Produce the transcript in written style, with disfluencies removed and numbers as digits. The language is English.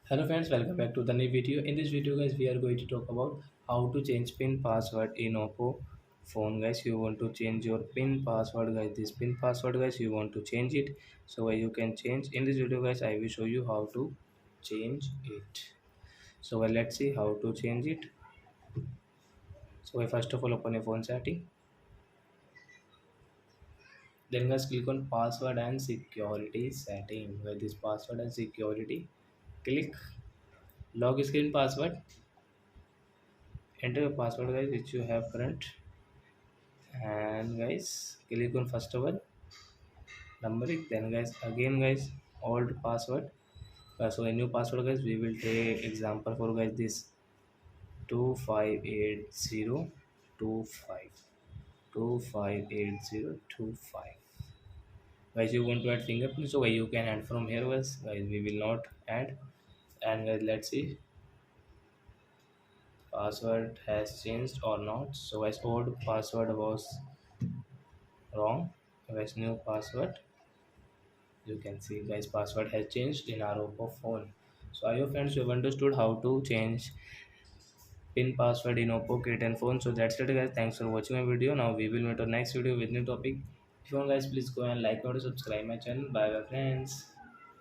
Hello friends, welcome back to the new video. In this video guys, we are going to talk about how to change pin password in Oppo phone guys. You want to change your pin password guys. This pin password guys, you want to change it. So you can change in this video guys. I will show you how to change it. Let's see how to change it. First of all open your phone setting. Then guys click on password and security setting. Where this password and security, click log screen password. Enter your password guys which you have current, and guys click on first one numeric, then guys again guys old password. A new password guys, we will take example for guys this 258025 guys. You want to add fingerprint, so you can add from here guys, we will not add. And guys let's see password has changed or not. So guys old password was wrong, guys new password, you can see guys password has changed in our Oppo phone. So I hope friends you have understood how to change pin password in Oppo K10 phone. So that's it guys, thanks for watching my video. Now we will meet on next video with new topic. If you want guys, please go and like or subscribe my channel. Bye bye friends.